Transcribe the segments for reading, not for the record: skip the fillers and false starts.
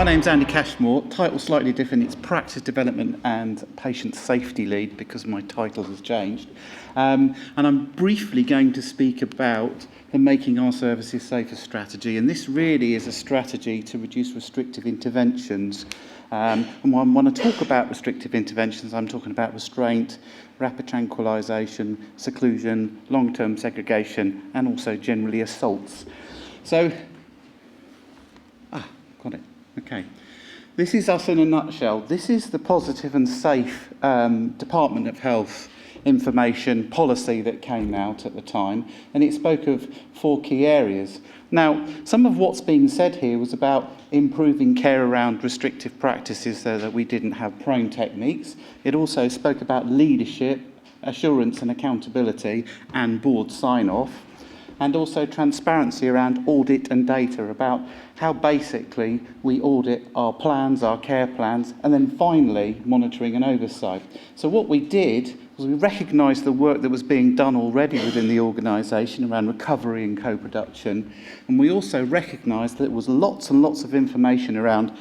My name's Andy Cashmore, title slightly different, it's Practice Development and Patient Safety Lead because my title has changed. And I'm briefly going to speak about the Making Our Services Safer strategy, and this really is a strategy to reduce restrictive interventions. And when I talk about restrictive interventions, I'm talking about restraint, rapid tranquilisation, seclusion, long-term segregation, and also generally assaults. So, got it. Okay. This is us in a nutshell. This is the positive and safe Department of Health information policy that came out at the time, and it spoke of 4 key areas. Now, some of what's being said here was about improving care around restrictive practices so that we didn't have prone techniques. It also spoke about leadership, assurance and accountability, and board sign-off, and also transparency around audit and data about how basically we audit our plans, our care plans, and then finally monitoring and oversight. So what we did was we recognised the work that was being done already within the organisation around recovery and co-production, and we also recognised that there was lots and lots of information around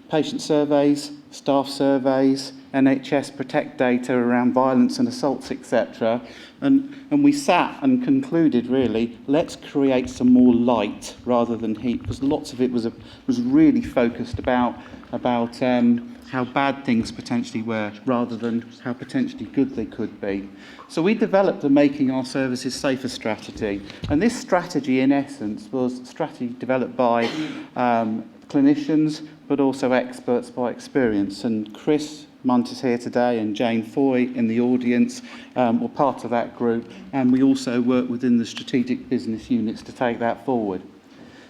patient surveys, staff surveys, NHS Protect data around violence and assaults, etc. And we sat and concluded, really, let's create some more light rather than heat, because lots of it was really focused about how bad things potentially were rather than how potentially good they could be. So we developed the Making Our Services Safer strategy, and this strategy, in essence, was a strategy developed by clinicians, but also experts by experience. And Chris Munt is here today, and Jane Foy in the audience were part of that group, and we also work within the strategic business units to take that forward.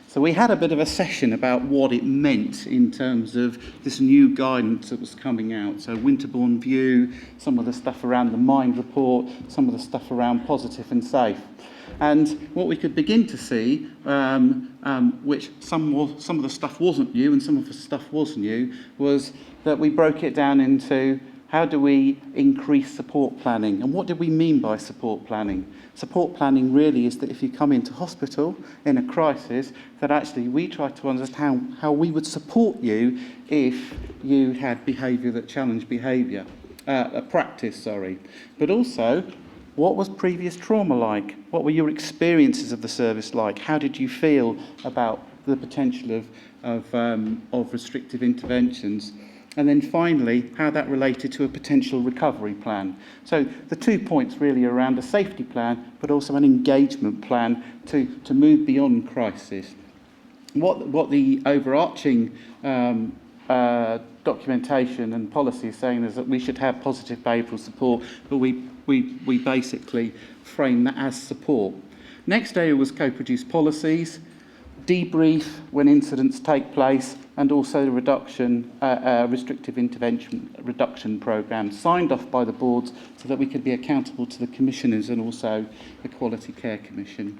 So we had a bit of a session about what it meant in terms of this new guidance that was coming out. So Winterbourne View, some of the stuff around the Mind Report, some of the stuff around positive and safe. And what we could begin to see, which some of the stuff wasn't new and some of the stuff was new, was that we broke it down into how do we increase support planning, and what do we mean by support planning? Support planning really is that if you come into hospital in a crisis, that actually we try to understand how we would support you if you had behaviour that challenged behaviour, practice, but also, what was previous trauma like? What were your experiences of the service like? How did you feel about the potential of restrictive interventions? And then finally, how that related to a potential recovery plan. So the 2 points really are around a safety plan, but also an engagement plan to move beyond crisis. What the overarching documentation and policy is saying is that we should have positive behavioural support, but we basically frame that as support. Next area was co-produced policies, debrief when incidents take place, and also the restrictive intervention reduction programme signed off by the boards so that we could be accountable to the commissioners and also the Quality Care Commission.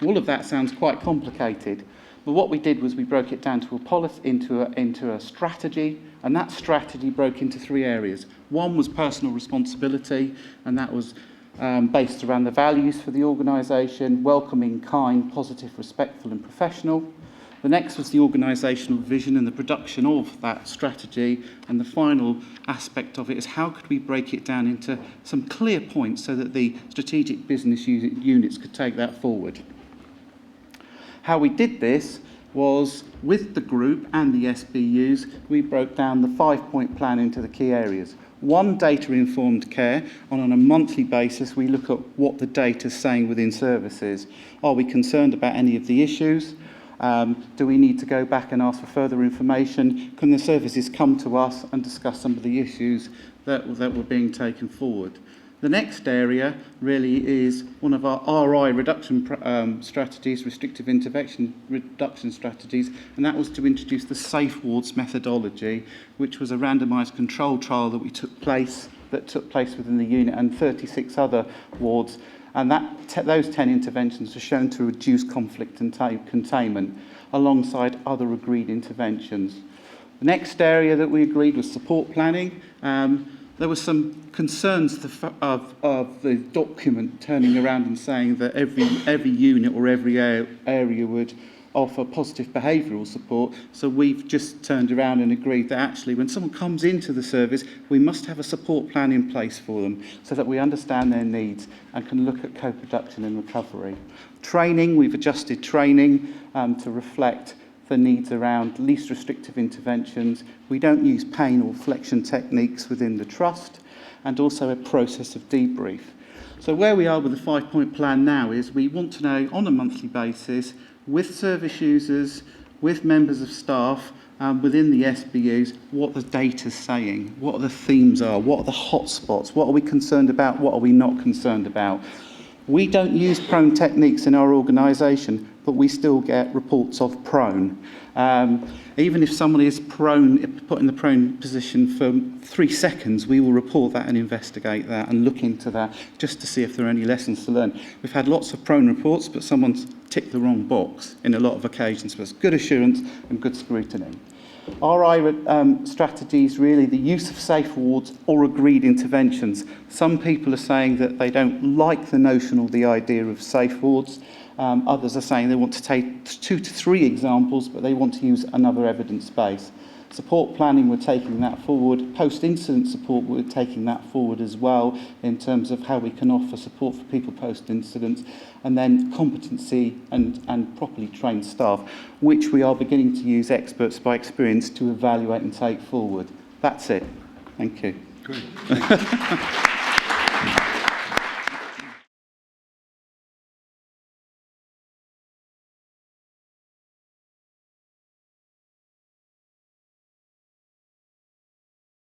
All of that sounds quite complicated, but what we did was we broke it down to a policy, into a strategy, and that strategy broke into 3 areas. One was personal responsibility, and that was based around the values for the organisation: welcoming, kind, positive, respectful and professional. The next was the organisational vision and the production of that strategy, and the final aspect of it is how could we break it down into some clear points so that the strategic business units could take that forward. How we did this was, with the group and the SBUs, we broke down the 5-point plan into the key areas. 1, data-informed care. On a monthly basis, we look at what the data is saying within services. Are we concerned about any of the issues? Do we need to go back and ask for further information? Can the services come to us and discuss some of the issues that were being taken forward? The next area really is one of our RI reduction strategies, restrictive intervention reduction strategies, and that was to introduce the Safe Wards methodology, which was a randomised control trial that took place within the unit and 36 other wards, and those 10 interventions were shown to reduce conflict and containment alongside other agreed interventions. The next area that we agreed was support planning. There were some concerns of the document turning around and saying that every unit or every area would offer positive behavioural support. So we've just turned around and agreed that actually when someone comes into the service, we must have a support plan in place for them so that we understand their needs and can look at co-production and recovery. Training, we've adjusted training to reflect the needs around least restrictive interventions. We don't use pain or flexion techniques within the trust, and also a process of debrief. So where we are with the 5-point plan now is we want to know on a monthly basis with service users, with members of staff, within the SBUs, what the data's saying, what the themes are, what are the hotspots, what are we concerned about, what are we not concerned about. We don't use prone techniques in our organisation, but we still get reports of prone. Even if someone is prone, put in the prone position for 3 seconds, we will report that and investigate that and look into that just to see if there are any lessons to learn. We've had lots of prone reports, but someone's ticked the wrong box in a lot of occasions. So it's good assurance and good scrutiny. RI strategies, really the use of safe wards or agreed interventions. Some people are saying that they don't like the notion or the idea of safe wards. Others are saying they want to take 2 to 3 examples, but they want to use another evidence base. Support planning, we're taking that forward. Post-incident support, we're taking that forward as well in terms of how we can offer support for people post-incident. And then competency and properly trained staff, which we are beginning to use experts by experience to evaluate and take forward. That's it. Thank you. Great. Thank you.